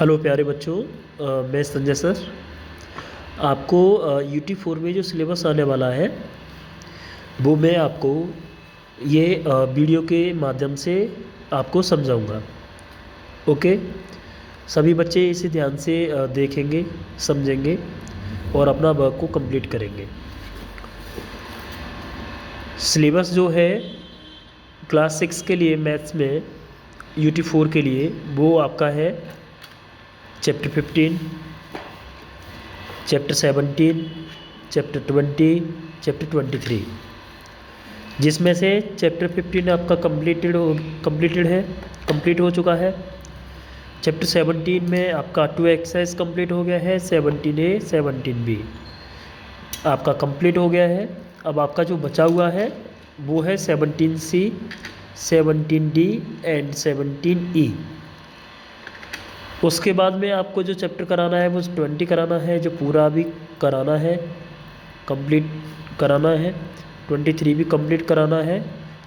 Hello प्यारे बच्चों, मैं संजय सर। आपको UT4 में जो सिलेबस आने वाला है वो मैं आपको ये वीडियो के माध्यम से आपको समझाऊंगा। ओके, सभी बच्चे इसे ध्यान से देखेंगे, समझेंगे और अपना वर्क को कंप्लीट करेंगे। सिलेबस जो है क्लास 6 के लिए मैथ्स में UT4 के लिए वो आपका है चैप्टर 15, चैप्टर 17, चैप्टर 20, चैप्टर 23, जिसमें से चैप्टर 15 आपका कंप्लीट हो चुका है। चैप्टर 17 में आपका 2 एक्सरसाइज कंप्लीट हो गया है, 17A 17B आपका कंप्लीट हो गया है। अब आपका जो बचा हुआ है वो है 17C 17D एंड 17E। उसके बाद में आपको जो चैप्टर कराना है वो 20 कराना है, जो पूरा भी कराना है, कंप्लीट कराना है। 23 भी कंप्लीट कराना है,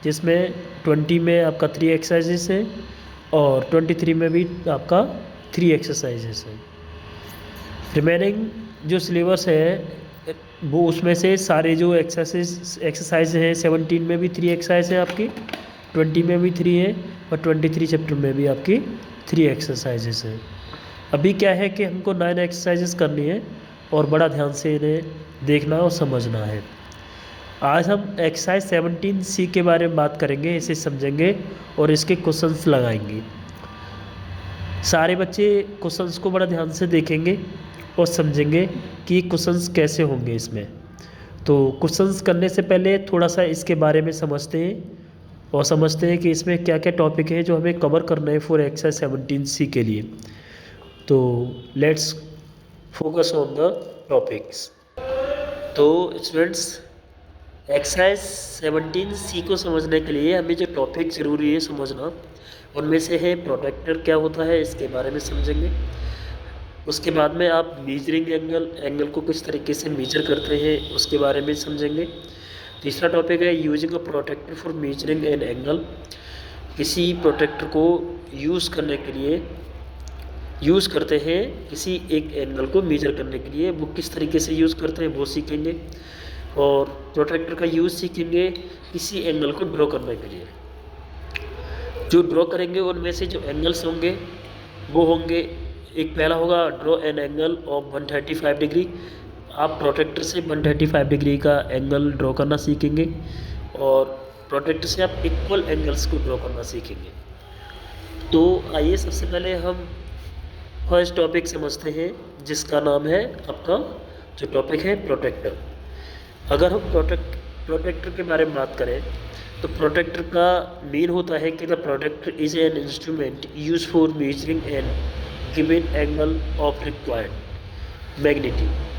जिसमें 20 में आपका 3 एक्सरसाइजेस है और 23 में भी आपका 3 एक्सरसाइजेस है। रिमेनिंग जो सिलेबस है वो उसमें से सारे जो एक्सरसाइज हैं 17 में भी 3 एक्सरसाइज है आपकी, 20 में भी 3 है और 23 चैप्टर में भी आपकी 3 एक्सरसाइजेस हैं। अभी क्या है कि हमको 9 एक्सरसाइजेस करनी है और बड़ा ध्यान से इन्हें देखना और समझना है। आज हम एक्सरसाइज 17C के बारे में बात करेंगे, इसे समझेंगे और इसके क्वेश्चंस लगाएंगे। सारे बच्चे क्वेश्चंस को बड़ा ध्यान से देखेंगे और समझेंगे कि क्वेश्चंस कैसे होंगे इसमें। तो क्वेश्चंस करने से पहले थोड़ा सा इसके बारे में समझते हैं और समझते हैं कि इसमें क्या क्या टॉपिक है जो हमें कवर करना है फॉर एक्सरसाइज 17C के लिए। तो let's focus on the topics. तो स्टूडेंट्स, एक्सरसाइज 17C को समझने के लिए हमें जो टॉपिक ज़रूरी है समझना, उनमें से है प्रोटेक्टर क्या होता है, इसके बारे में समझेंगे। उसके बाद में आप मेजरिंग एंगल को किस तरीके से मेजर करते हैं उसके बारे में समझेंगे। तीसरा टॉपिक है using a protractor for measuring an angle. किसी प्रोटेक्टर को यूज़ करने के लिए यूज़ करते हैं किसी एक एंगल को मेजर करने के लिए, वो किस तरीके से यूज़ करते हैं वो सीखेंगे। और प्रोटेक्टर का यूज़ सीखेंगे किसी एंगल को ड्रॉ करने के लिए। जो ड्रॉ करेंगे उनमें से जो एंगल्स होंगे वो होंगे, एक पहला होगा draw an angle of 135 degree. आप प्रोटेक्टर से 135 डिग्री का एंगल ड्रॉ करना सीखेंगे और प्रोटेक्टर से आप इक्वल एंगल्स को ड्रॉ करना सीखेंगे। तो आइए सबसे पहले हम फर्स्ट टॉपिक समझते हैं, जिसका नाम है आपका जो टॉपिक है प्रोटेक्टर। अगर हम प्रोटेक्टर के बारे में बात करें तो प्रोटेक्टर का मेन होता है कि the protractor is an instrument use for measuring an given angle of required magnitude.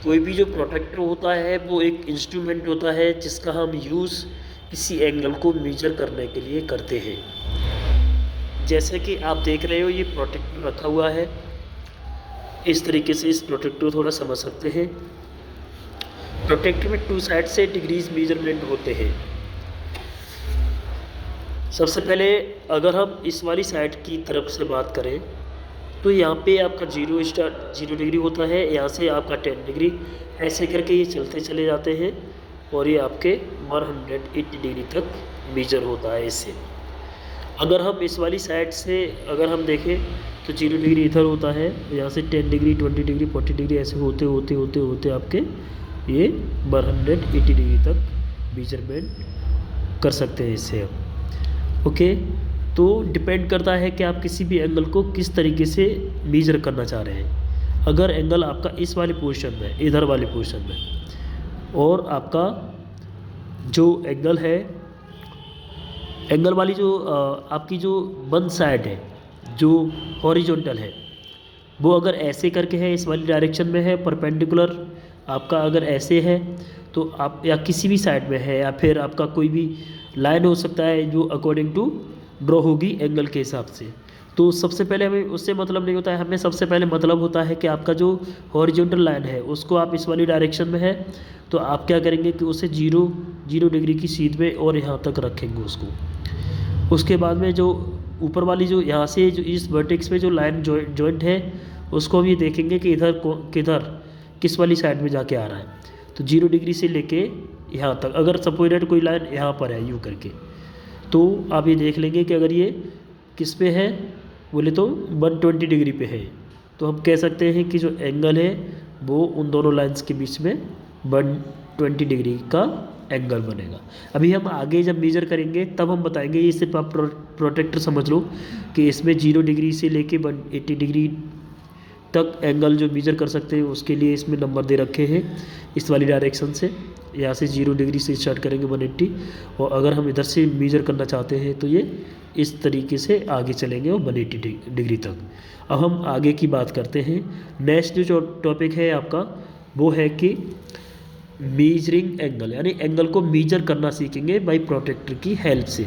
कोई भी जो प्रोटेक्टर होता है वो एक इंस्ट्रूमेंट होता है जिसका हम यूज़ किसी एंगल को मेजर करने के लिए करते हैं। जैसे कि आप देख रहे हो ये प्रोटेक्टर रखा हुआ है, इस तरीके से इस प्रोटेक्टर को थोड़ा समझ सकते हैं। प्रोटेक्टर में 2 साइड से डिग्रीज मेजरमेंट होते हैं। सबसे पहले अगर हम इस वाली साइड की तरफ से बात करें तो यहाँ पे आपका 0 डिग्री होता है, यहाँ से आपका 10 डिग्री, ऐसे करके ये चलते चले जाते हैं और ये आपके 180 डिग्री तक मेजर होता है इससे। अगर हम इस वाली साइड से अगर हम देखें तो 0 डिग्री इधर होता है, यहाँ से 10 डिग्री 20 डिग्री 40 डिग्री ऐसे होते होते होते होते आपके ये 180 डिग्री तक मेजरमेंट कर सकते हैं इससे हम। ओके, तो डिपेंड करता है कि आप किसी भी एंगल को किस तरीके से मेजर करना चाह रहे हैं। अगर एंगल आपका इस वाले पोजीशन में, इधर वाले पोजीशन में, और आपका जो एंगल है, एंगल वाली जो आपकी जो वन साइड है जो हॉरिजॉन्टल है, वो अगर ऐसे करके है, इस वाली डायरेक्शन में है परपेंडिकुलर, आपका अगर ऐसे है तो आप या किसी भी साइड में है, या फिर आपका कोई भी लाइन हो सकता है जो अकॉर्डिंग टू ड्रॉ होगी एंगल के हिसाब से। तो सबसे पहले हमें उससे मतलब नहीं होता है, हमें सबसे पहले मतलब होता है कि आपका जो हॉरिजॉन्टल लाइन है उसको आप इस वाली डायरेक्शन में है तो आप क्या करेंगे कि उसे 0 डिग्री की सीध में और यहाँ तक रखेंगे उसको। उसके बाद में जो ऊपर वाली जो यहाँ से जो इस वर्टेक्स पे जो लाइन जॉइंट है उसको हम ये देखेंगे कि किधर किस वाली साइड में जाके आ रहा है। तो 0 डिग्री से लेके यहाँ तक अगर सपोज कोई लाइन यहाँ पर है यूँ करके, तो आप ये देख लेंगे कि अगर ये किस पे है बोले तो 120 डिग्री पे है, तो हम कह सकते हैं कि जो एंगल है वो उन दोनों लाइंस के बीच में 120 डिग्री का एंगल बनेगा। अभी हम आगे जब मेजर करेंगे तब हम बताएंगे, ये सिर्फ आप प्रोटेक्टर समझ लो कि इसमें 0 डिग्री से लेके 180 डिग्री तक एंगल जो मेजर कर सकते हैं उसके लिए इसमें नंबर दे रखे हैं इस वाली डायरेक्शन से। यहाँ से 0 डिग्री से स्टार्ट करेंगे 180, और अगर हम इधर से मेजर करना चाहते हैं तो ये इस तरीके से आगे चलेंगे और 180 डिग्री तक। अब हम आगे की बात करते हैं। नेक्स्ट जो टॉपिक है आपका वो है कि मेजरिंग एंगल, यानी एंगल को मेजर करना सीखेंगे बाय प्रोटेक्टर की हेल्प से।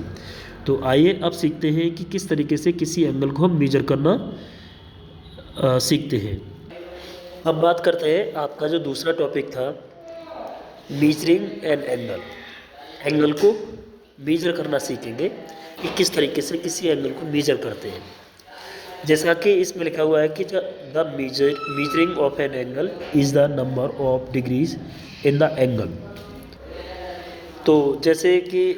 तो आइए अब सीखते हैं कि किस तरीके से किसी एंगल को हम मेजर करना सीखते हैं। अब बात करते हैं आपका जो दूसरा टॉपिक था मेजरिंग एन एंगल। एंगल को मेजर करना सीखेंगे कि किस तरीके से किसी एंगल को मेजर करते हैं। जैसा कि इसमें लिखा हुआ है कि the measuring of an angle is the number of degrees in the angle. तो जैसे कि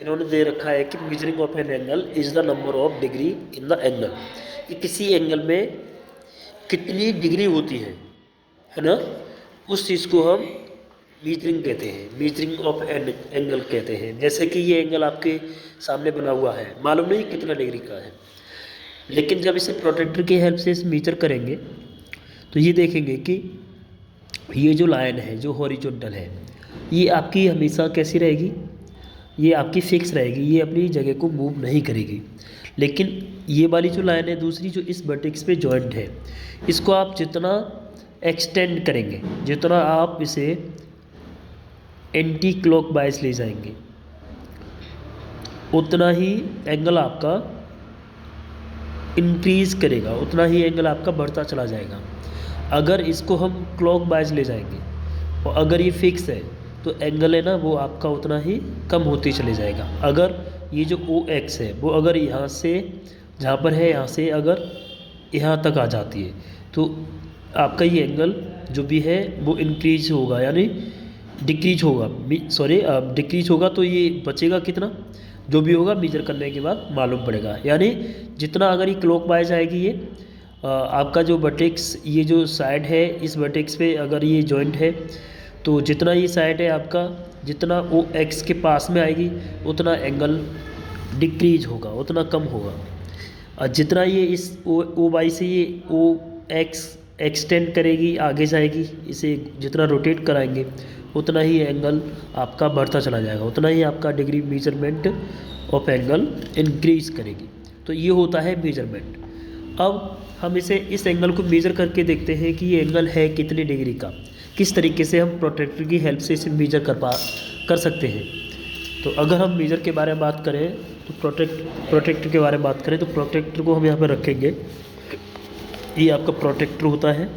इन्होंने दे रखा है कि measuring of an angle is the number of degree in the angle, कि किसी एंगल में कितनी डिग्री होती है ना, उस चीज़ को हम मेजरिंग कहते हैं, मेजरिंग ऑफ एंगल कहते हैं। जैसे कि ये एंगल आपके सामने बना हुआ है, मालूम नहीं कितना डिग्री का है, लेकिन जब इसे प्रोटेक्टर की हेल्प से इसे मेजर करेंगे तो ये देखेंगे कि ये जो लाइन है जो हॉरिजॉन्टल है ये आपकी हमेशा कैसी रहेगी, ये आपकी फिक्स रहेगी, ये अपनी जगह को मूव नहीं करेगी। लेकिन ये वाली जो लाइन है दूसरी जो इस वर्टेक्स पे जॉइंट है, इसको आप जितना एक्सटेंड करेंगे, जितना आप इसे एंटी क्लॉकवाइज ले जाएंगे, उतना ही एंगल आपका इंक्रीज करेगा, उतना ही एंगल आपका बढ़ता चला जाएगा। अगर इसको हम क्लॉकवाइज ले जाएंगे और अगर ये फिक्स है तो एंगल है ना वो आपका उतना ही कम होते चले जाएगा। अगर ये जो ओ एक्स है वो अगर यहाँ से जहाँ पर है यहाँ से अगर यहाँ तक आ जाती है तो आपका ये एंगल जो भी है वो इंक्रीज होगा, यानी डिक्रीज होगा, डिक्रीज होगा। तो ये बचेगा कितना, जो भी होगा मेजर करने के बाद मालूम पड़ेगा। यानी जितना अगर ये क्लॉकवाइज आएगी ये आपका जो वर्टेक्स, ये जो साइड है इस वर्टेक्स पे अगर ये जॉइंट है तो जितना ये साइड है आपका, जितना ओ एक्स के पास में आएगी उतना एंगल डिक्रीज होगा, उतना कम होगा। और जितना ये इस ओ वाई से ये ओ एक्स एक्सटेंड करेगी, आगे जाएगी, इसे जितना रोटेट कराएंगे उतना ही एंगल आपका बढ़ता चला जाएगा, उतना ही आपका degree measurement of angle increase करेगी। तो ये होता है मेजरमेंट। अब हम इस एंगल को मेजर करके देखते हैं कि ये एंगल है कितनी डिग्री का, किस तरीके से हम प्रोटेक्टर की हेल्प से इसे मेजर कर सकते हैं। तो अगर हम मेजर के बारे में बात करें तो प्रोटेक्टर के बारे में बात करें तो प्रोटेक्टर को हम यहाँ पर रखेंगे। ये आपका प्रोटेक्टर होता है,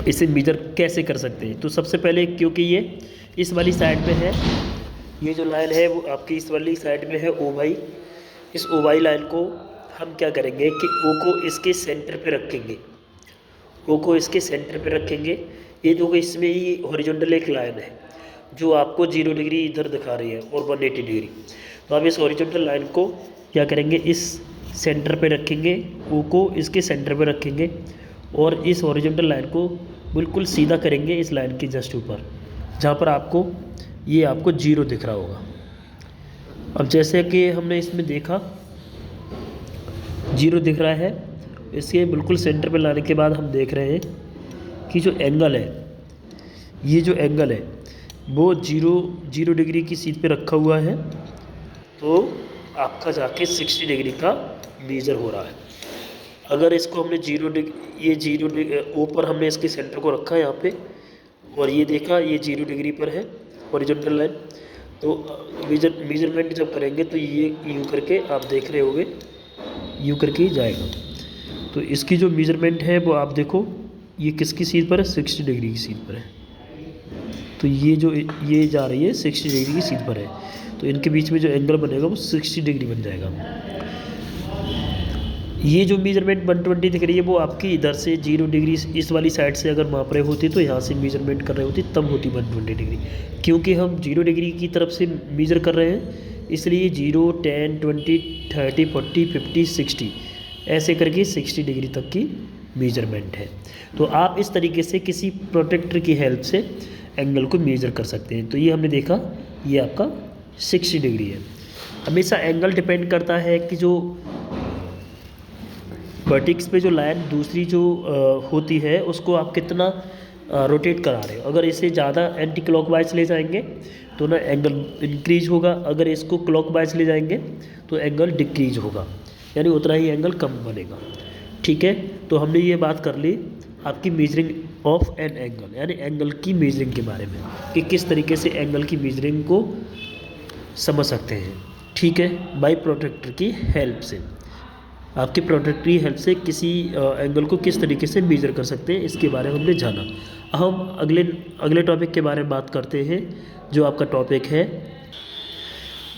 इसे मेजर कैसे कर सकते हैं। तो सबसे पहले क्योंकि ये इस वाली साइड में है, ये जो लाइन है वो आपकी इस वाली साइड में है ओ वाई, इस ओ वाई लाइन को हम क्या करेंगे कि ओ को इसके सेंटर पे रखेंगे, ओ को इसके सेंटर पे रखेंगे। ये जो इसमें ही हॉरिजॉन्टल एक लाइन है जो आपको 0 डिग्री इधर दिखा रही है और 180 डिग्री। तो हम इस हॉरिजॉन्टल लाइन को क्या करेंगे, इस सेंटर पे रखेंगे, ओ को इसके सेंटर पे रखेंगे और इस हॉरिजॉन्टल लाइन को बिल्कुल सीधा करेंगे इस लाइन के जस्ट ऊपर, जहाँ पर आपको 0 दिख रहा होगा। अब जैसे कि हमने इसमें देखा 0 दिख रहा है, इसके बिल्कुल सेंटर पे लाने के बाद हम देख रहे हैं कि जो एंगल है, ये जो एंगल है वो 0 डिग्री की सीध पे रखा हुआ है, तो आपका जाके 60 डिग्री का मेजर हो रहा है। अगर इसको हमने 0 डिग्री ऊपर हमने इसके सेंटर को रखा है यहाँ पे और ये देखा ये 0 डिग्री पर है हॉरिजॉन्टल लाइन, तो मेजरमेंट जब करेंगे तो ये यूँ करके आप देख रहे होगे यूँ करके ही जाएगा। तो इसकी जो मेजरमेंट है वो आप देखो ये किसकी सीध पर है, 60 डिग्री की सीध पर है। तो ये जो ये जा रही है 60 डिग्री की सीध पर है। तो इनके बीच में जो एंगल बनेगा वो 60 डिग्री बन जाएगा। ये जो मेजरमेंट 120 दिख रही है वो आपकी इधर से 0 डिग्री इस वाली साइड से अगर माप रहे होते तो यहाँ से मेजरमेंट कर रहे होते तब होती 120 डिग्री। क्योंकि हम 0 डिग्री की तरफ से मेजर कर रहे हैं इसलिए 0, 10, 20, 30, 40, 50, 60 ऐसे करके 60 डिग्री तक की मेजरमेंट है। तो आप इस तरीके से किसी प्रोटेक्टर की हेल्प से एंगल को मेजर कर सकते हैं। तो ये हमने देखा ये आपका 60 डिग्री है। हमेशा एंगल डिपेंड करता है कि जो वर्टिक्स पे जो लाइन दूसरी जो होती है उसको आप कितना रोटेट करा रहे हो। अगर इसे ज़्यादा एंटी क्लॉकवाइज ले जाएंगे तो ना एंगल इंक्रीज होगा, अगर इसको क्लॉकवाइज ले जाएंगे तो एंगल डिक्रीज होगा, यानी उतना ही एंगल कम बनेगा। ठीक है, तो हमने ये बात कर ली आपकी मेजरिंग ऑफ एन एंगल, यानी एंगल की मेजरिंग के बारे में कि किस तरीके से एंगल की मेजरिंग को समझ सकते हैं। ठीक है, बाय प्रोटेक्टर की हेल्प से, आपके प्रोटेक्टर की हेल्प से किसी एंगल को किस तरीके से मेजर कर सकते हैं इसके बारे में हमने जाना। हम अगले टॉपिक के बारे में बात करते हैं जो आपका टॉपिक है,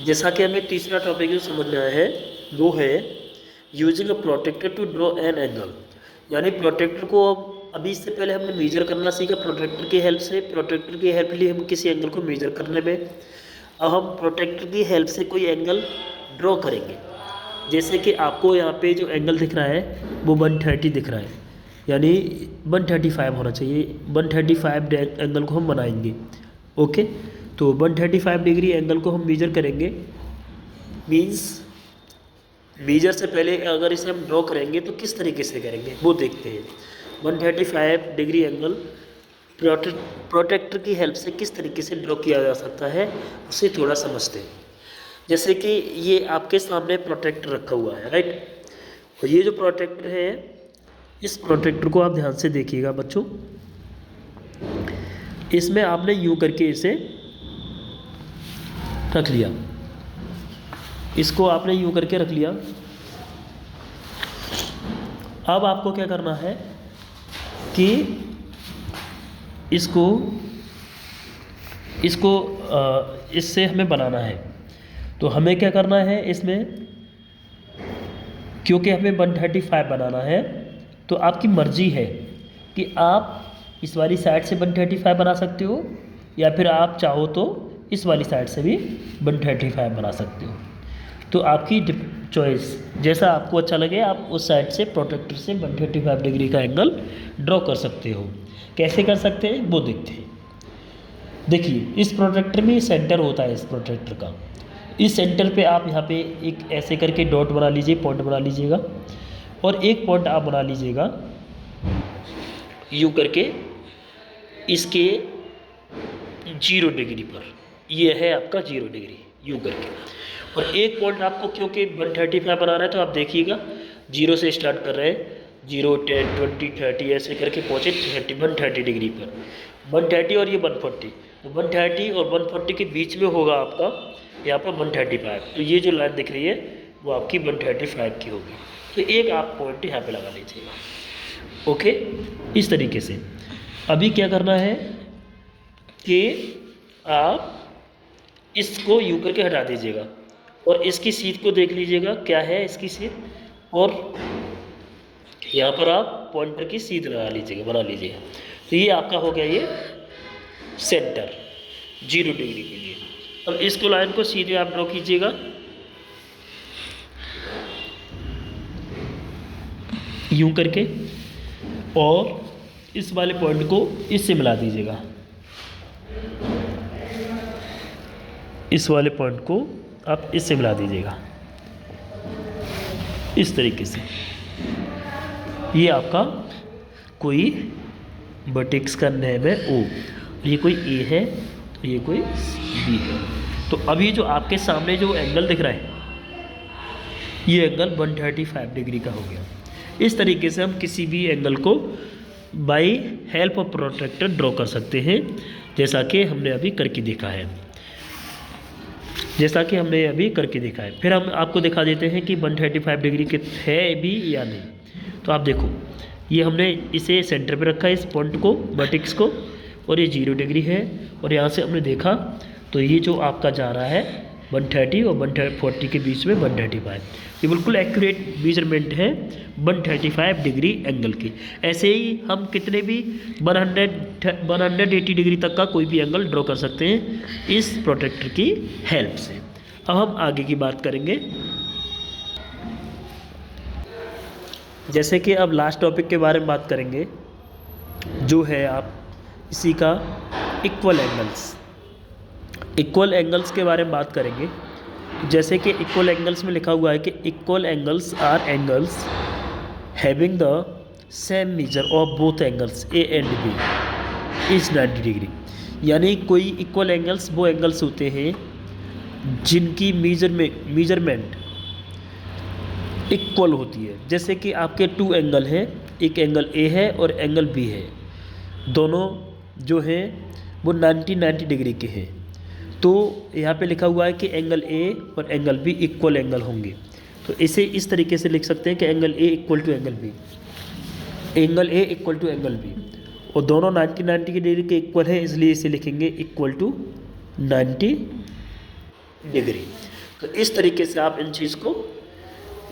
जैसा कि हमें तीसरा टॉपिक जो समझना है वो है using a protractor to draw an angle. यानी प्रोटेक्टर को अभी इससे पहले हमने मेजर करना सीखा प्रोटेक्टर की हेल्प से। प्रोटेक्टर की हेल्प लिए हम किसी एंगल को मेजर करने में, अब हम प्रोटेक्टर की हेल्प से कोई एंगल ड्रॉ करेंगे। जैसे कि आपको यहाँ पे जो एंगल दिख रहा है वो 130 दिख रहा है, यानी 135 होना चाहिए। 135 एंगल को हम बनाएंगे। ओके, तो 135 डिग्री एंगल को हम मेजर करेंगे। मींस मेजर से पहले अगर इसे हम ड्रॉ करेंगे तो किस तरीके से करेंगे वो देखते हैं। 135 डिग्री एंगल प्रोटेक्टर की हेल्प से किस तरीके से ड्रॉ किया जा सकता है उसे थोड़ा समझते हैं। जैसे कि ये आपके सामने प्रोटेक्टर रखा हुआ है, राइट। और ये जो प्रोटेक्टर है इस प्रोटेक्टर को आप ध्यान से देखिएगा बच्चों। इसमें आपने यूं करके इसे रख लिया, इसको आपने यूं करके रख लिया। अब आपको क्या करना है कि इससे हमें बनाना है। तो हमें क्या करना है इसमें, क्योंकि हमें 135 बनाना है तो आपकी मर्जी है कि आप इस वाली साइड से 135 बना सकते हो या फिर आप चाहो तो इस वाली साइड से भी 135 बना सकते हो। तो आपकी चॉइस, जैसा आपको अच्छा लगे आप उस साइड से प्रोटेक्टर से 135 डिग्री का एंगल ड्रॉ कर सकते हो। कैसे कर सकते हैं वो देखते हैं। देखिए इस प्रोटेक्टर में सेंटर होता है इस प्रोटेक्टर का। इस सेंटर पे आप यहाँ पे एक ऐसे करके डॉट बना लीजिए, पॉइंट बना लीजिएगा, और एक पॉइंट आप बना लीजिएगा यूँ करके इसके 0 डिग्री पर। ये है आपका 0 डिग्री यूँ करके। और एक पॉइंट आपको क्योंकि 135 बनाना है तो आप देखिएगा 0 से स्टार्ट कर रहे हैं, 0, 10, 20, 30 ऐसे करके पहुँचे 130 डिग्री पर। 130 और ये 140, तो 130 और 140 के बीच में होगा आपका यहाँ पर 135। तो ये जो लाइन दिख रही है वो आपकी 135 की होगी। तो एक आप पॉइंट यहाँ पे लगा लीजिएगा। ओके, इस तरीके से अभी क्या करना है कि आप इसको यूँ करके हटा दीजिएगा और इसकी सीध को देख लीजिएगा क्या है इसकी सीध, और यहाँ पर आप पॉइंटर की सीध लगा लीजिएगा, बना लीजिएगा। तो ये आपका हो गया ये सेंटर 0 डिग्री के लिए। अब इसको लाइन को सीधे आप ड्रॉ कीजिएगा यूं करके, और इस वाले पॉइंट को इससे मिला दीजिएगा। इस वाले पॉइंट को आप इससे मिला दीजिएगा इस तरीके से। ये आपका कोई वर्टेक्स का नेम है O, ये कोई A है, ये कोई B है। तो अभी जो आपके सामने जो एंगल दिख रहा है ये एंगल 135 डिग्री का हो गया। इस तरीके से हम किसी भी एंगल को by help of protractor draw कर सकते हैं, जैसा कि हमने अभी करके देखा है। फिर हम आपको दिखा देते हैं कि 135 डिग्री के है भी या नहीं। तो आप देखो ये हमने इसे सेंटर पे रखा है इस पॉइंट को, वर्टेक्स को, और ये 0 डिग्री है। और यहाँ से हमने देखा तो ये जो आपका जा रहा है 130 और 140 के बीच में 135। ये बिल्कुल एक्यूरेट मेजरमेंट है 135 डिग्री एंगल की। ऐसे ही हम कितने भी 180 डिग्री तक का कोई भी एंगल ड्रॉ कर सकते हैं इस प्रोट्रैक्टर की हेल्प से। अब हम आगे की बात करेंगे, जैसे कि अब लास्ट टॉपिक के बारे में बात करेंगे जो है आप इसी का इक्वल एंगल्स। इक्वल एंगल्स के बारे में बात करेंगे। जैसे कि इक्वल एंगल्स में लिखा हुआ है कि equal angles are angles having the same measure of both angles A and B is 90 degree. यानी कोई इक्वल एंगल्स वो एंगल्स होते हैं जिनकी मेजरमेंट इक्वल होती है। जैसे कि आपके 2 एंगल हैं, एक एंगल ए है और एंगल बी है, दोनों जो हैं वो 90 डिग्री के हैं। तो यहाँ पे लिखा हुआ है कि एंगल ए और एंगल बी इक्वल एंगल होंगे। तो इसे इस तरीके से लिख सकते हैं कि angle A equal to angle B, angle A equal to angle B, और दोनों 90 डिग्री के इक्वल है, इसलिए इसे लिखेंगे इक्वल टू 90 डिग्री। तो इस तरीके से आप इन चीज़ को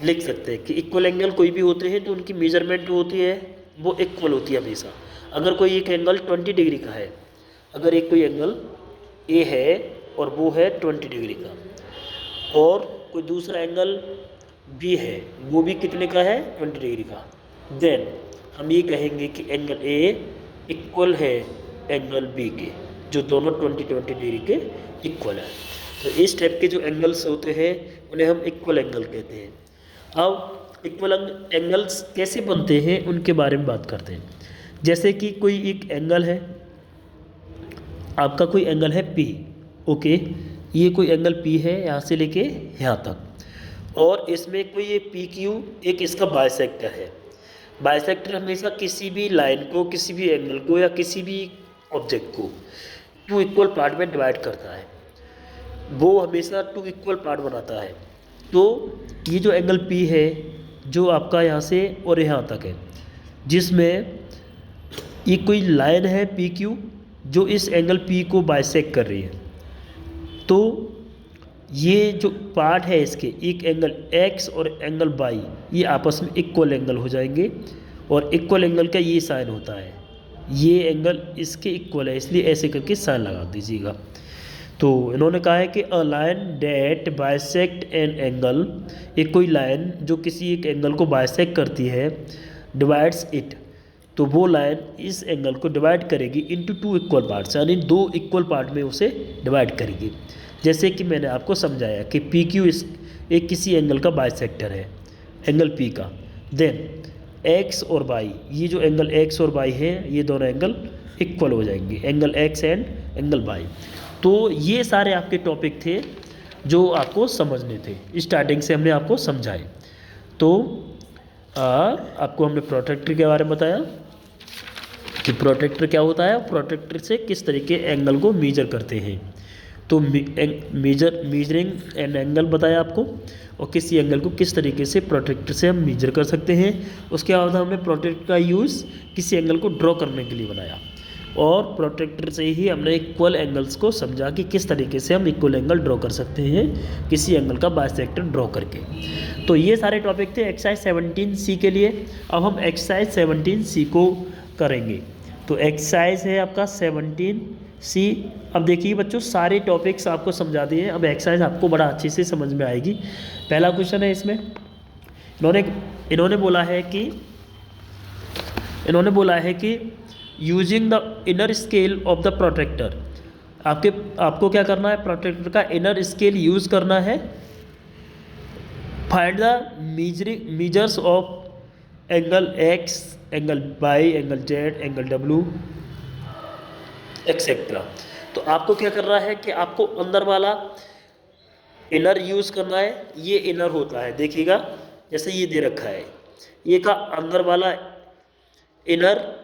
लिख सकते हैं कि इक्वल एंगल कोई भी होते हैं तो उनकी मेजरमेंट होती है वो इक्वल होती है हमेशा। अगर कोई एक एंगल 20 डिग्री का है, अगर एक कोई एंगल ए है और वो है 20 डिग्री का, और कोई दूसरा एंगल बी है वो भी कितने का है 20 डिग्री का, देन हम ये कहेंगे कि एंगल ए इक्वल है एंगल बी के, जो दोनों 20 डिग्री के इक्वल है। तो इस टाइप के जो एंगल्स होते हैं उन्हें हम इक्वल एंगल कहते हैं। अब इक्वल एंगल्स कैसे बनते हैं उनके बारे में बात करते हैं। जैसे कि कोई एक एंगल है, आपका कोई एंगल है P, ओके, ये कोई एंगल P है यहाँ से लेके यहाँ तक, और इसमें कोई ये PQ एक इसका बाइसेक्टर है। बाइसेक्टर हमेशा किसी भी लाइन को, किसी भी एंगल को या किसी भी ऑब्जेक्ट को 2 इक्वल पार्ट में डिवाइड करता है, वो हमेशा 2 इक्वल पार्ट बनाता है। तो ये जो एंगल P है जो आपका यहाँ से और यहाँ तक है, जिसमें ये कोई लाइन है PQ जो इस एंगल P को बाइसेक्ट कर रही है, तो ये जो पार्ट है इसके, एक एंगल X और एंगल Y, ये आपस में इक्वल एंगल हो जाएंगे, और इक्वल एंगल का ये साइन होता है, ये एंगल इसके इक्वल है, इसलिए ऐसे करके साइन लगा दीजिएगा। तो इन्होंने कहा है कि a line date bisect an angle, एक कोई लाइन जो किसी एक एंगल को बाइसेक्ट करती है, डिवाइड्स इट, तो वो लाइन इस एंगल को डिवाइड करेगी इनटू 2 इक्वल पार्ट्स, यानी 2 इक्वल पार्ट में उसे डिवाइड करेगी। जैसे कि मैंने आपको समझाया कि PQ एक किसी एंगल का बाइसेक्टर है, एंगल P का, देन X और Y, ये जो एंगल X और Y है ये दोनों एंगल इक्वल हो जाएंगे, angle X and angle Y। तो ये सारे आपके टॉपिक थे जो आपको समझने थे, स्टार्टिंग से हमने आपको समझाए। तो आपको हमने प्रोट्रैक्टर के बारे में बताया कि प्रोट्रैक्टर क्या होता है, प्रोट्रैक्टर से किस तरीके एंगल को मेजर करते हैं। तो मेजरिंग एन एंगल बताया आपको, और किसी एंगल को किस तरीके से प्रोट्रैक्टर से हम मेजर कर सकते हैं। उसके बाद हमने प्रोट्रैक्टर का यूज़ किसी एंगल को ड्रॉ करने के लिए बनाया, और प्रोट्रैक्टर से ही हमने इक्वल एंगल्स को समझा कि किस तरीके से हम इक्वल एंगल ड्रॉ कर सकते हैं किसी एंगल का बाइसेक्टर ड्रॉ करके। तो ये सारे टॉपिक थे एक्सरसाइज 17C के लिए। अब हम एक्सरसाइज 17C को करेंगे। तो एक्सरसाइज है आपका 17C। अब देखिए बच्चों, सारे टॉपिक्स आपको समझा दिए, अब एक्सरसाइज आपको बड़ा अच्छे से समझ में आएगी। पहला क्वेश्चन है इसमें, इन्होंने बोला है कि using the inner scale of the protractor, आपको क्या करना है, प्रोट्रैक्टर का इनर स्केल यूज करना है। Find the measures of angle X, angle Y, angle Z, angle W etcetera. तो आपको क्या करना है कि आपको अंदर वाला इनर यूज करना है। ये इनर होता है, देखिएगा जैसे ये दे रखा है, ये का अंदर वाला इनर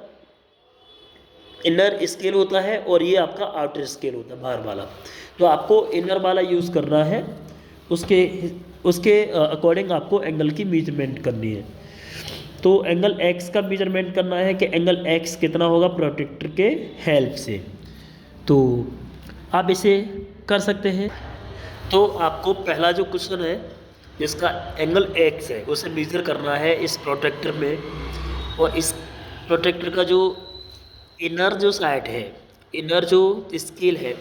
स्केल होता है, और ये आपका आउटर स्केल होता है, बाहर वाला। तो आपको इनर वाला यूज़ करना है, उसके अकॉर्डिंग आपको एंगल की मेजरमेंट करनी है। तो एंगल X का मेजरमेंट करना है कि एंगल X कितना होगा प्रोट्रैक्टर के हेल्प से। तो आप इसे कर सकते हैं। तो आपको पहला जो क्वेश्चन है जिसका एंगल एक्स है उसे मेजर करना है इस प्रोटेक्टर में, और इस प्रोटेक्टर का जो इनर जो साइड है, इनर जो स्केल है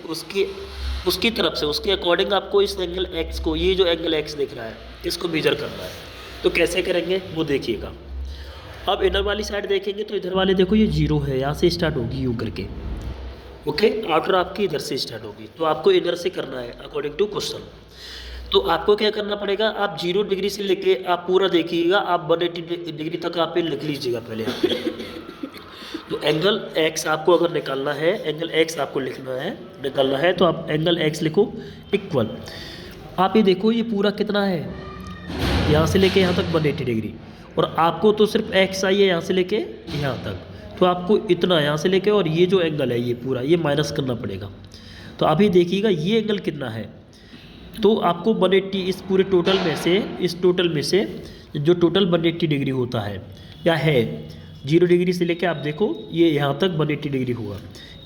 उसकी तरफ से, उसके अकॉर्डिंग आपको इस एंगल एक्स को, ये जो एंगल एक्स दिख रहा है इसको मेजर करना है। तो कैसे करेंगे वो देखिएगा। अब इनर वाली साइड देखेंगे तो इधर वाले देखो ये 0 है, यहाँ से स्टार्ट होगी यूँ करके, ओके। आउटर आपकी इधर से स्टार्ट होगी, तो आपको इधर से करना है अकॉर्डिंग टू क्वेश्चन। तो आपको क्या करना पड़ेगा, आप 0 डिग्री से लेके आप पूरा देखिएगा, आप 180 डिग्री तक आप लिख लीजिएगा पहले यहाँ पे। तो एंगल एक्स आपको अगर निकालना है, एंगल एक्स आपको निकालना है तो आप एंगल एक्स लिखो इक्वल, आप ये देखो ये पूरा कितना है, यहाँ से लेके यहाँ तक 180 डिग्री, और आपको तो सिर्फ एक्स आई है यहाँ से लेके यहाँ तक, तो आपको इतना यहाँ से लेके और ये जो एंगल है ये पूरा ये माइनस करना पड़ेगा। तो अभी देखिएगा ये एंगल कितना है, तो आपको 180 इस पूरे टोटल में से, इस टोटल में से जो टोटल 180 डिग्री होता है या है, 0 डिग्री से लेके आप देखो ये यहाँ तक 180 डिग्री हुआ,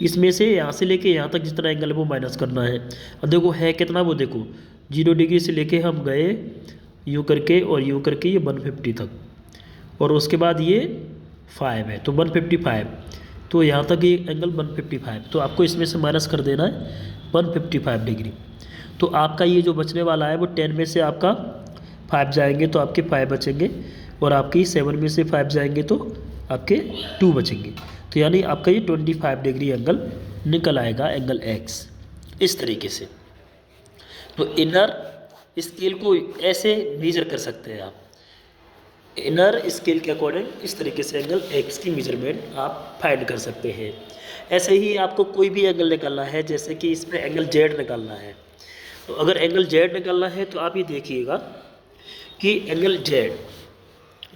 इसमें से यहाँ से लेके यहाँ तक जितना एंगल है वो माइनस करना है। अब देखो है कितना, वो देखो 0 डिग्री से लेके हम गए यूँ करके और यूँ करके ये 150 तक, और उसके बाद ये 5 है तो 155, तो यहाँ तक ये एंगल 155, तो आपको इसमें से माइनस कर देना है 155 डिग्री। तो आपका ये जो बचने वाला है वो 10 में से आपका 5 जाएंगे तो आपके 5 बचेंगे, और आपकी 7 में से 5 जाएंगे तो आपके 2 बचेंगे। तो यानी आपका ये 25 डिग्री एंगल निकल आएगा, एंगल एक्स इस तरीके से। तो इनर स्केल को ऐसे मेजर कर सकते हैं आप, इनर स्केल के अकॉर्डिंग इस तरीके से एंगल एक्स की मेजरमेंट आप फाइंड कर सकते हैं। ऐसे ही आपको कोई भी एंगल निकालना है, जैसे कि इसमें एंगल जेड निकालना है, तो अगर एंगल जेड निकालना है तो आप ये देखिएगा कि एंगल जेड,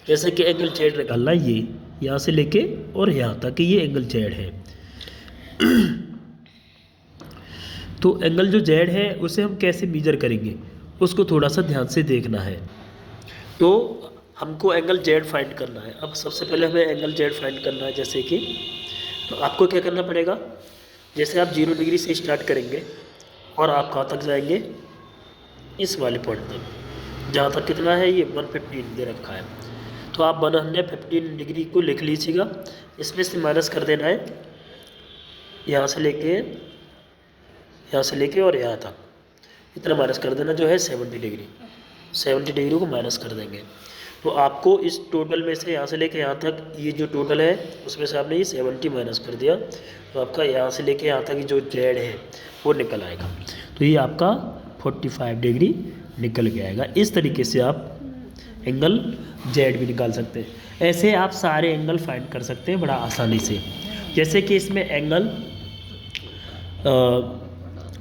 जैसे कि एंगल जेड निकालना है ये यहाँ से लेके और यहाँ तक ये एंगल जेड है। तो एंगल जो जेड है उसे हम कैसे मेजर करेंगे उसको थोड़ा सा ध्यान से देखना है। तो हमको एंगल जेड फाइंड करना है। अब सबसे पहले हमें एंगल जेड फाइंड करना है, जैसे कि तो आपको क्या करना पड़ेगा, जैसे आप 0 डिग्री से स्टार्ट करेंगे और आप कहाँ तक जाएंगे, इस वाले पॉइंट तक, जहाँ तक कितना है ये 115 दे रखा है, तो आप 115 डिग्री को लिख लीजिएगा। इसमें से माइनस कर देना है यहाँ से लेके और यहाँ तक, इतना माइनस कर देना जो है 70 डिग्री, 70 डिग्री को माइनस कर देंगे। तो आपको इस टोटल में से यहाँ से लेके यहाँ तक ये जो टोटल है उसमें से आपने ये 70 माइनस कर दिया, तो आपका यहाँ से लेके यहाँ तक जो जेड है वो निकल आएगा। तो ये आपका 45 डिग्री निकल के आएगा। इस तरीके से आप एंगल जेड भी निकाल सकते हैं। ऐसे आप सारे एंगल फाइंड कर सकते हैं बड़ा आसानी से। जैसे कि इसमें एंगल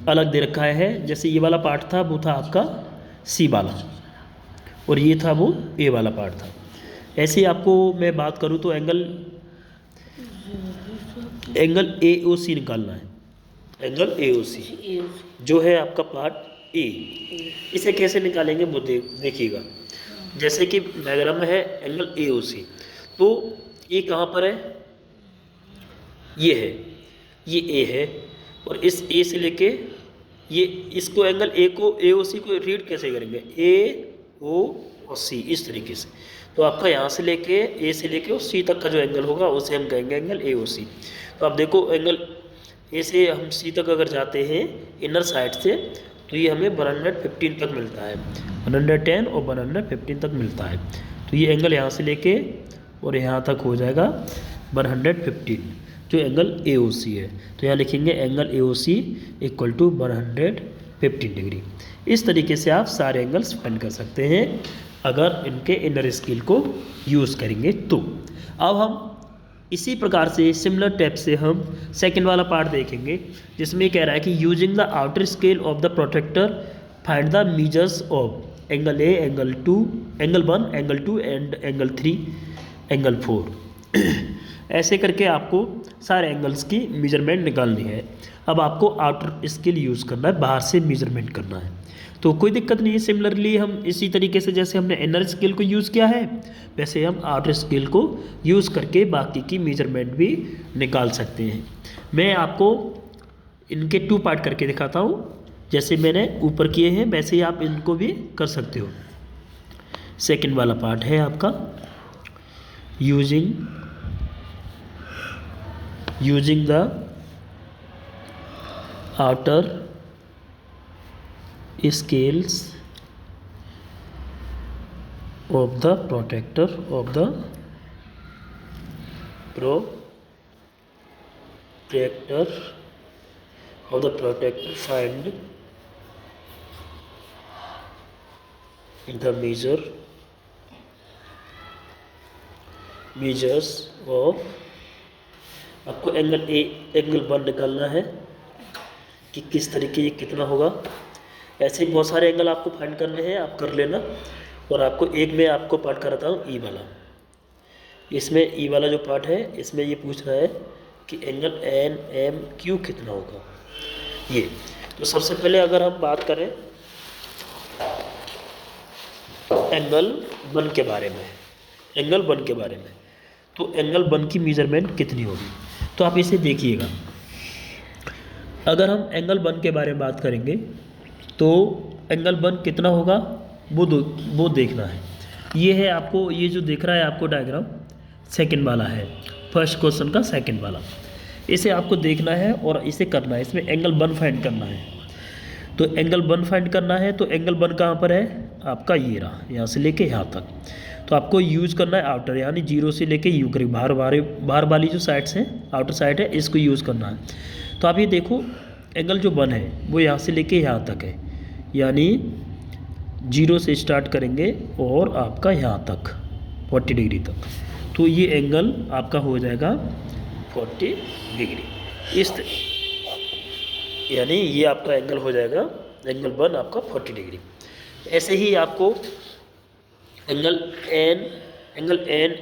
अलग दे रखा है, जैसे ये वाला पार्ट था वो था आपका सी वाला, और ये था वो ए वाला पार्ट था। ऐसे ही आपको मैं बात करूँ तो एंगल AOC निकालना है, एंगल AOC जो है आपका पार्ट ए। इसे कैसे निकालेंगे वो देखिएगा। जैसे कि डायग्राम है एंगल AOC, तो ये कहाँ पर है, ये है, ये ए है, और इस ए से लेके ये इसको एंगल AOC को रीड कैसे करेंगे, AOC इस तरीके से। तो आपका यहाँ से लेके ए से लेके और सी तक का जो एंगल होगा उसे हम कहेंगे एंगल AOC। तो आप देखो एंगल ए से हम सी तक अगर जाते हैं इनर साइड से, तो ये हमें 115 तक मिलता है, 110 और 115 तक मिलता है। तो ये एंगल यहाँ से लेके और यहाँ तक हो जाएगा 115 जो एंगल AOC है। तो यहाँ लिखेंगे angle AOC equal to 115 degree. इस तरीके से आप सारे एंगल्स फाइंड कर सकते हैं अगर इनके इनर स्केल को यूज़ करेंगे तो। अब हम इसी प्रकार से सिमिलर टाइप से हम सेकंड वाला पार्ट देखेंगे, जिसमें कह रहा है कि using the outer scale of the protractor find the measures of angle A, angle 2, angle 1, angle 2 and angle 3, angle 4। ऐसे करके आपको सारे एंगल्स की मेजरमेंट निकालनी है। अब आपको आउटर स्केल यूज़ करना है, बाहर से मेजरमेंट करना है, तो कोई दिक्कत नहीं है। सिमिलरली हम इसी तरीके से जैसे हमने इनर स्केल को यूज़ किया है वैसे हम आउटर स्केल को यूज़ करके बाकी की मेजरमेंट भी निकाल सकते हैं। मैं आपको इनके 2 पार्ट करके दिखाता हूँ। जैसे मैंने ऊपर किए हैं वैसे ही आप इनको भी कर सकते हो। सेकंड वाला पार्ट है आपका using the outer scales of the protector find the measures of, आपको एंगल 1 निकालना है कि किस तरीके ये कितना होगा। ऐसे ही बहुत सारे एंगल आपको फाइंड करने हैं, आप कर लेना। और आपको एक में आपको पार्ट कराता हूँ ई वाला। इसमें ई वाला जो पार्ट है इसमें ये पूछ रहा है कि एंगल एन एम क्यू कितना होगा ये। तो सबसे पहले अगर हम बात करें एंगल 1 के बारे में, तो एंगल 1 की मेजरमेंट कितनी होगी। तो आप इसे देखिएगा, अगर हम एंगल 1 के बारे में बात करेंगे तो एंगल 1 कितना होगा वो देखना है। ये है आपको, ये जो दिख रहा है आपको डायग्राम सेकंड वाला है, फर्स्ट क्वेश्चन का सेकंड वाला। इसे आपको देखना है और इसे करना है, इसमें एंगल 1 फाइंड करना है। तो एंगल 1 फाइंड करना है तो एंगल 1 कहाँ पर है आपका, ये रहा, यहाँ से लेके यहाँ तक। तो आपको यूज़ करना है आउटर, यानी 0 से लेके यू करीब बाहर वाली जो साइड्स हैं, आउटर साइड है, इसको यूज़ करना है। तो आप ये देखो एंगल जो 1 है वो यहाँ से लेके यहाँ तक है, यानी 0 से स्टार्ट करेंगे और आपका यहाँ तक 40 डिग्री तक। तो ये एंगल आपका हो जाएगा 40 डिग्री, यानी ये आपका एंगल हो जाएगा एंगल 1 आपका 40 डिग्री। ऐसे ही आपको एंगल एन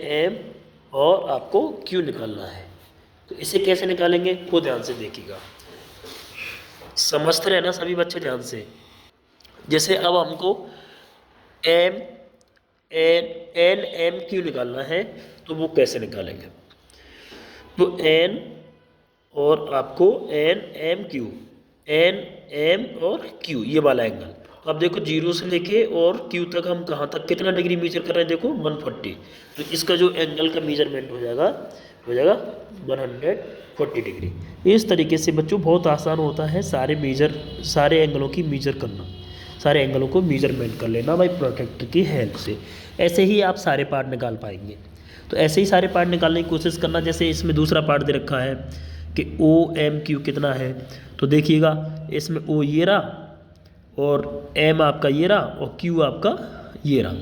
एम और आपको क्यू निकालना है। तो इसे कैसे निकालेंगे वो ध्यान से देखिएगा, समझते रहना सभी बच्चे ध्यान से। जैसे अब हमको एन एम क्यू निकालना है, तो वो कैसे निकालेंगे। तो एन और आपको एन एम और क्यू ये वाला एंगल। तो अब देखो 0 से लेके और क्यू तक हम कहाँ तक कितना डिग्री मेजर कर रहे हैं, देखो 140। तो इसका जो एंगल का मेजरमेंट हो जाएगा 140 डिग्री। इस तरीके से बच्चों बहुत आसान होता है सारे एंगलों की मेजर करना, सारे एंगलों को मेजरमेंट कर लेना भाई प्रोटेक्टर की हेल्प से। ऐसे ही आप सारे पार्ट निकाल पाएंगे। तो ऐसे ही सारे पार्ट निकालने की कोशिश करना। जैसे इसमें दूसरा पार्ट दे रखा है कि ओ एम क्यू कितना है, तो देखिएगा इसमें ओ ये रहा और एम आपका ये रहा और क्यू आपका ये रहा।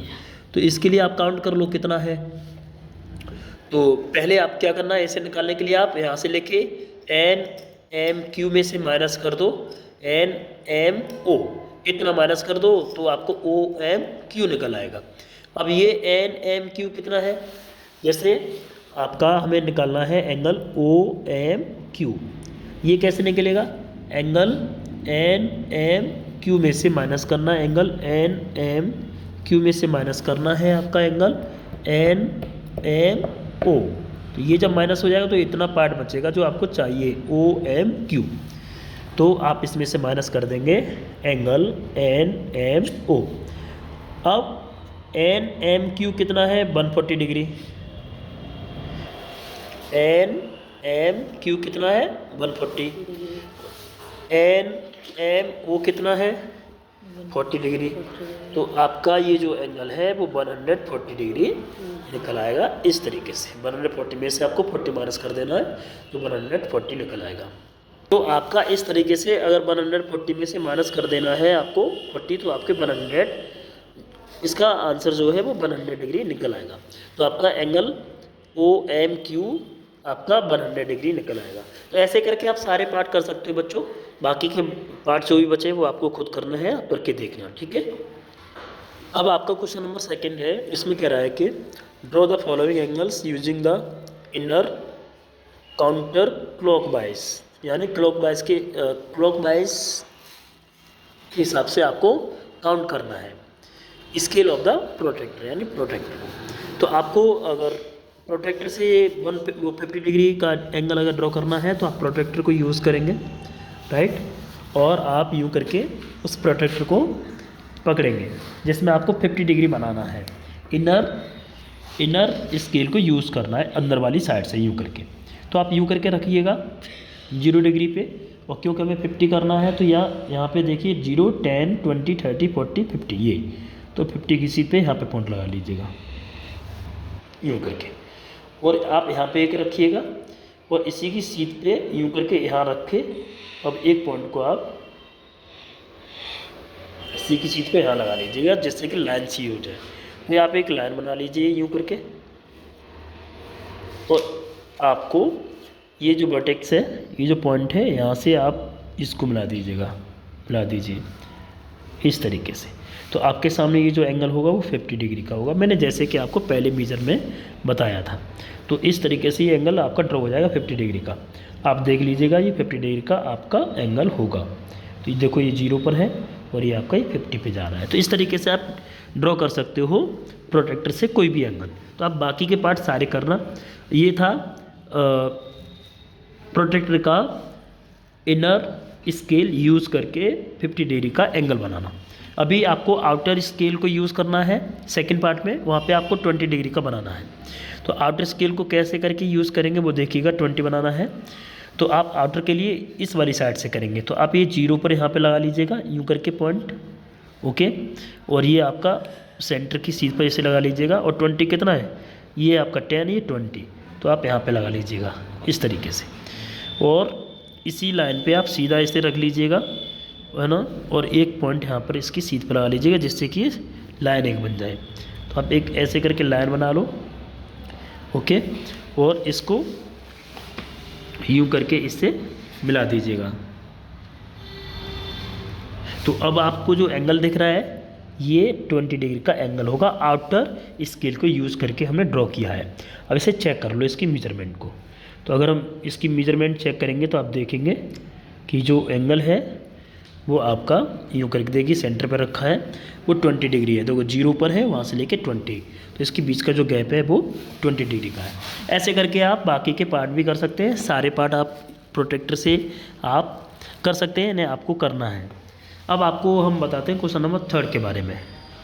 तो इसके लिए आप काउंट कर लो कितना है। तो पहले आप क्या करना है, इसे निकालने के लिए आप यहाँ से लेके एन एम क्यू में से माइनस कर दो एन एम ओ, इतना माइनस कर दो तो आपको ओ एम क्यू निकल आएगा। अब ये एन एम क्यू कितना है, जैसे आपका हमें निकालना है एंगल ओ एम क्यू। ये कैसे निकलेगा, एंगल एन एम क्यू में से माइनस करना है, एंगल एन एम क्यू में से माइनस करना है आपका एंगल एन एम ओ। तो ये जब माइनस हो जाएगा तो इतना पार्ट बचेगा जो आपको चाहिए ओ एम क्यू। तो आप इसमें से माइनस कर देंगे एंगल एन एम ओ। अब एन एम क्यू कितना है 140 डिग्री, एन एम क्यू कितना है 140, एन एम ओ कितना है 40 डिग्री। तो आपका ये जो एंगल है वो 140 डिग्री निकल आएगा इस तरीके से। 140 में से आपको 40 माइनस कर देना है तो 140 निकल आएगा। तो आपका इस तरीके से अगर 140 में से माइनस कर देना है आपको 40, तो आपके 100, इसका आंसर जो है वो 100 डिग्री निकल आएगा। तो आपका एंगल ओ एम क्यू आपका 100 डिग्री निकल आएगा। तो ऐसे करके आप सारे पार्ट कर सकते हो बच्चों। बाकी के पार्ट जो भी बचे वो आपको खुद करना है, आप करके देखना, ठीक है। अब आपका क्वेश्चन नंबर 2 है। इसमें कह रहा है कि draw the following angles using the inner counter clockwise, यानी क्लॉकवाइज के हिसाब से आपको काउंट करना है स्केल ऑफ द प्रोटेक्टर, यानी प्रोटेक्टर। तो आपको अगर प्रोटेक्टर से 150 डिग्री का एंगल अगर ड्रॉ करना है तो आप प्रोटेक्टर को यूज़ करेंगे, राइट। और आप यूँ करके उस प्रोट्रैक्टर को पकड़ेंगे जिसमें आपको 50 डिग्री बनाना है। इनर स्केल को यूज़ करना है अंदर वाली साइड से यूँ करके। तो आप यूँ करके रखिएगा 0 डिग्री पे, और क्योंकि हमें 50 करना है तो यहाँ पे देखिए 0, 10, 20, 30, 40, 50 ये, तो 50 की सीध पे यहाँ पे पॉइंट लगा लीजिएगा यूँ करके, और आप यहाँ पे एक रखिएगा और इसी की सीध पे यूँ करके यहाँ रखे। अब एक पॉइंट को आप इसी की सीध पे यहाँ लगा लीजिएगा जिससे कि लाइन सी हो जाए। तो आप एक लाइन बना लीजिए यूँ करके, और आपको ये जो वर्टेक्स है, ये जो पॉइंट है, यहाँ से आप इसको मिला दीजिए इस तरीके से। तो आपके सामने ये जो एंगल होगा वो 50 डिग्री का होगा, मैंने जैसे कि आपको पहले मेजर में बताया था। तो इस तरीके से ये एंगल आपका ड्रॉ हो जाएगा 50 डिग्री का। आप देख लीजिएगा ये 50 डिग्री का आपका एंगल होगा। तो देखो ये 0 पर है और ये आपका ये 50 पे जा रहा है। तो इस तरीके से आप ड्रॉ कर सकते हो प्रोट्रैक्टर से कोई भी एंगल। तो आप बाकी के पार्ट सारे करना। ये था प्रोट्रैक्टर का इनर स्केल यूज़ करके 50 डिग्री का एंगल बनाना। अभी आपको आउटर स्केल को यूज़ करना है सेकंड पार्ट में, वहाँ पे आपको 20 डिग्री का बनाना है। तो आउटर स्केल को कैसे करके यूज़ करेंगे वो देखिएगा। 20 बनाना है तो आप आउटर के लिए इस वाली साइड से करेंगे। तो आप ये 0 पर यहाँ पे लगा लीजिएगा यूँ करके पॉइंट, ओके। और ये आपका सेंटर की सीध पर ऐसे लगा लीजिएगा। और 20 कितना है, ये आपका 10, ये 20, तो आप यहाँ पे लगा लीजिएगा इस तरीके से। और इसी लाइन पे आप सीधा इसे रख लीजिएगा, है ना। और एक पॉइंट यहाँ पर इसकी सीध पर लगा लीजिएगा जिससे कि लाइन एक बन जाए। तो आप एक ऐसे करके लाइन बना लो, ओके। और इसको यूँ करके इससे मिला दीजिएगा। तो अब आपको जो एंगल दिख रहा है ये 20 डिग्री का एंगल होगा, आउटर स्केल को यूज़ करके हमने ड्रॉ किया है। अब इसे चेक कर लो इसकी मेजरमेंट को। तो अगर हम इसकी मेजरमेंट चेक करेंगे तो आप देखेंगे कि जो एंगल है वो आपका यूँ करके देखिए सेंटर पर रखा है, वो 20 डिग्री है। देखो 0 पर है, वहाँ से लेके 20, तो इसके बीच का जो गैप है वो 20 डिग्री का है। ऐसे करके आप बाकी के पार्ट भी कर सकते हैं। सारे पार्ट आप प्रोट्रैक्टर से आप कर सकते हैं, इन्हें आपको करना है। अब आपको हम बताते हैं क्वेश्चन नंबर 3 के बारे में।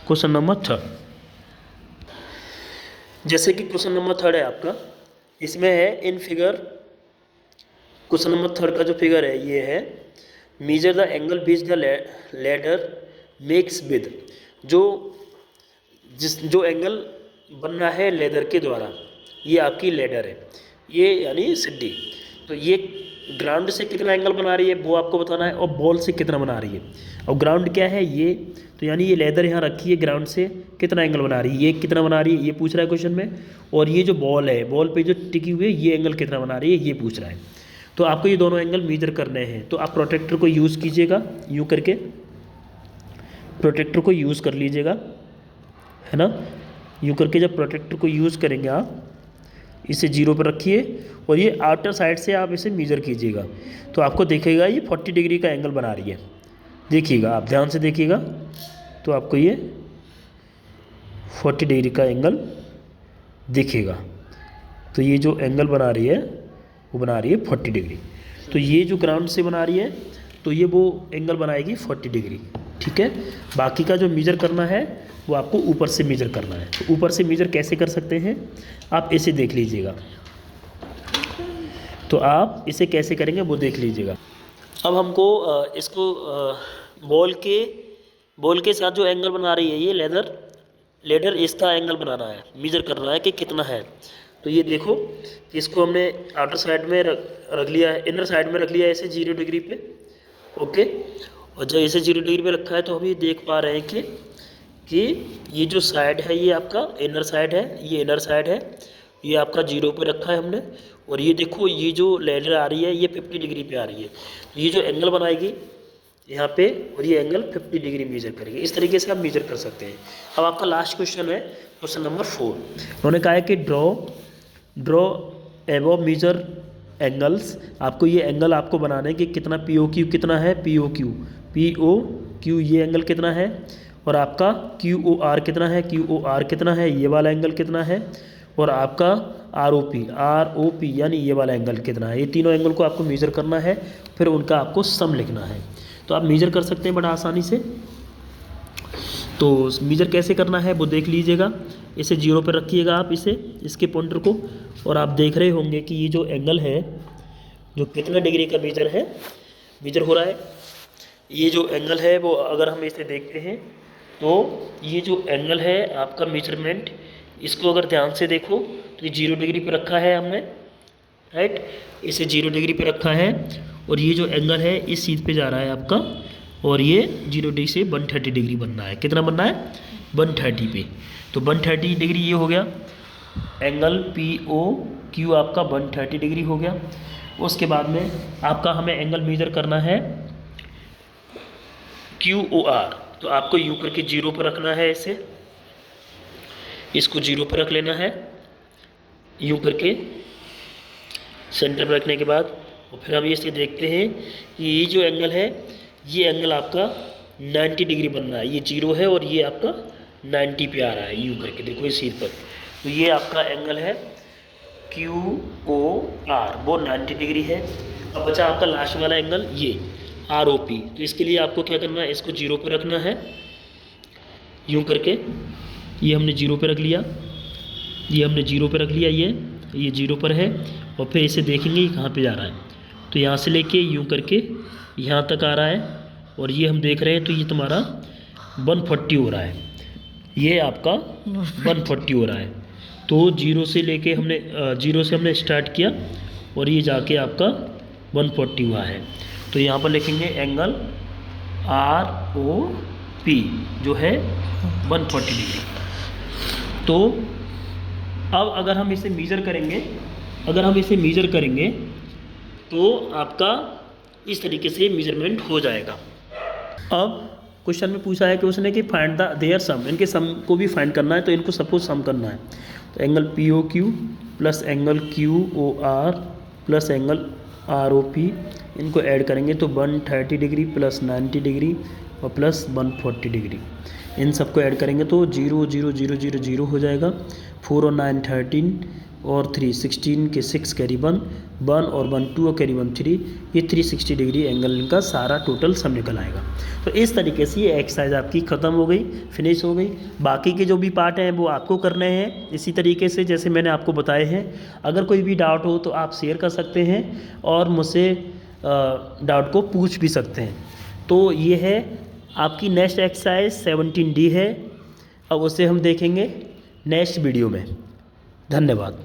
क्वेश्चन नंबर 3, जैसे कि क्वेश्चन नंबर 3 है आपका, इसमें है इन फिगर, क्वेश्चन नंबर 3 का जो फिगर है ये है measure the angle beach the ladder makes with. जो एंगल बनना है लेदर के द्वारा, ये आपकी लेडर है, ये यानी सीढ़ी। तो ये ग्राउंड से कितना एंगल बना रही है वो आपको बताना है, और बॉल से कितना बना रही है। और ग्राउंड क्या है ये, तो यानी ये लेदर यहाँ रखी है, ग्राउंड से कितना एंगल बना रही है, ये कितना बना रही है ये पूछ रहा है क्वेश्चन में। और ये जो बॉल है, बॉल पे जो टिकी हुई है ये एंगल कितना बना रही है ये पूछ रहा है। तो आपको ये दोनों एंगल मेजर करने हैं। तो आप प्रोट्रैक्टर को यूज़ कीजिएगा यूँ करके, प्रोट्रैक्टर को यूज़ कर लीजिएगा, है ना। यूँ करके जब प्रोट्रैक्टर को यूज़ करेंगे आप इसे 0 पर रखिए और ये आउटर साइड से आप इसे मेजर कीजिएगा। तो आपको दिखेगा ये 40 डिग्री का एंगल बना रही है। देखिएगा, आप ध्यान से देखिएगा, तो आपको ये 40 डिग्री का एंगल दिखेगा। तो ये जो एंगल बना रही है वो बना रही है 40 डिग्री। तो ये जो ग्राउंड से बना रही है तो ये वो एंगल बनाएगी 40 डिग्री, ठीक है। बाकी का जो मेजर करना है वो आपको ऊपर से मेजर करना है। तो ऊपर से मेजर कैसे कर सकते हैं, आप इसे देख लीजिएगा। तो आप इसे कैसे करेंगे वो देख लीजिएगा। अब हमको इसको बॉल के साथ जो एंगल बना रही है ये लेडर इसका एंगल बनाना है, मेजर करना है कि कितना है। तो ये देखो कि इसको हमने आउटर साइड में रख लिया है, इनर साइड में रख लिया है इसे 0 डिग्री पे, ओके। और जब इसे 0 डिग्री पे रखा है तो हम ये देख पा रहे हैं कि ये जो साइड है ये आपका इनर साइड है, ये इनर साइड है, ये आपका 0 पे रखा है हमने। और ये देखो ये जो लेडर आ रही है ये 50 डिग्री पे आ रही है। ये जो एंगल बनाएगी यहाँ पे, और ये एंगल 50 डिग्री मेजर करेगी। इस तरीके से आप मेजर कर सकते हैं। अब आपका लास्ट क्वेश्चन है क्वेश्चन नंबर 4। उन्होंने कहा है कि ड्रॉ एबव मेजर एंगल्स। आपको ये एंगल आपको बनाना है कि कितना POQ कितना है, POQ ये एंगल कितना है, और आपका QOR कितना है, QOR कितना है, ये वाला एंगल कितना है, और आपका ROP यानी ये वाला एंगल कितना है। ये तीनों एंगल को आपको मेजर करना है, फिर उनका आपको सम लिखना है। तो आप मेजर कर सकते हैं बड़ा आसानी से। तो मेजर कैसे करना है वो देख लीजिएगा। इसे 0 पर रखिएगा आप इसके पॉइंटर को, और आप देख रहे होंगे कि ये जो एंगल है जो कितना डिग्री का मेजर हो रहा है। ये जो एंगल है वो अगर हम इसे देखते हैं तो ये जो एंगल है आपका मेजरमेंट, इसको अगर ध्यान से देखो तो ये 0 डिग्री पे रखा है हमने, राइट। इसे 0 डिग्री पे रखा है और ये जो एंगल है इस चीज़ पे जा रहा है आपका, और ये 0 डिग्री से 130 डिग्री बनना है। कितना बनना है? 130 पे। तो 130 डिग्री ये हो गया एंगल POQ आपका 130 डिग्री हो गया। उसके बाद में आपका हमें एंगल मेजर करना है QOR। तो आपको यूँ करके 0 पर रखना है, इसको 0 पर रख लेना है यूँ करके सेंटर पर रखने के बाद। और फिर हम इसे देखते हैं कि ये जो एंगल है ये एंगल आपका 90 डिग्री बनना है। ये 0 है और ये आपका 90 पे आ रहा है यूँ करके, देखो इस चीज़ पर। तो ये आपका एंगल है QOR, वो 90 डिग्री है। अब बचा आपका लास्ट वाला एंगल ये ROP। तो इसके लिए आपको क्या करना है, इसको 0 पर रखना है यूँ करके। ये हमने 0 पर रख लिया, ये 0 पर है। और फिर इसे देखेंगे ये कहाँ पे जा रहा है। तो यहाँ से लेके यूँ करके यहाँ तक आ रहा है, और ये हम देख रहे हैं तो ये तुम्हारा 140 हो रहा है, ये आपका 140 हो रहा है। तो 0 से लेके हमने 0 से हमने स्टार्ट किया और ये जाके आपका 140 हुआ है। तो यहाँ पर लिखेंगे एंगल ROP जो है 140 डिग्री। तो अब अगर हम इसे मेजर करेंगे तो आपका इस तरीके से मेजरमेंट हो जाएगा। अब क्वेश्चन में पूछा है कि उसने कि फाइंड द देयर सम, इनके सम को भी फाइंड करना है। तो इनको सबको सम करना है। तो angle POQ plus angle QOR plus angle ROP, इनको ऐड करेंगे तो 130 डिग्री प्लस 90 डिग्री और प्लस 140 डिग्री, इन सबको ऐड करेंगे तो 0 0 0 0 0 हो जाएगा। 4 और 9 13 और 3 16 के 6 कैरी 1 और 1 2 और कैरी 1 3, ये 360 डिग्री एंगल इनका सारा टोटल सब निकल आएगा। तो इस तरीके से ये एक्सरसाइज आपकी ख़त्म हो गई, फिनिश हो गई। बाकी के जो भी पार्ट हैं वो आपको करने हैं इसी तरीके से जैसे मैंने आपको बताए हैं। अगर कोई भी डाउट हो तो आप शेयर कर सकते हैं और मुझसे डाउट को पूछ भी सकते हैं। तो ये है आपकी नेक्स्ट एक्सरसाइज 17D है। अब उसे हम देखेंगे नेक्स्ट वीडियो में। धन्यवाद।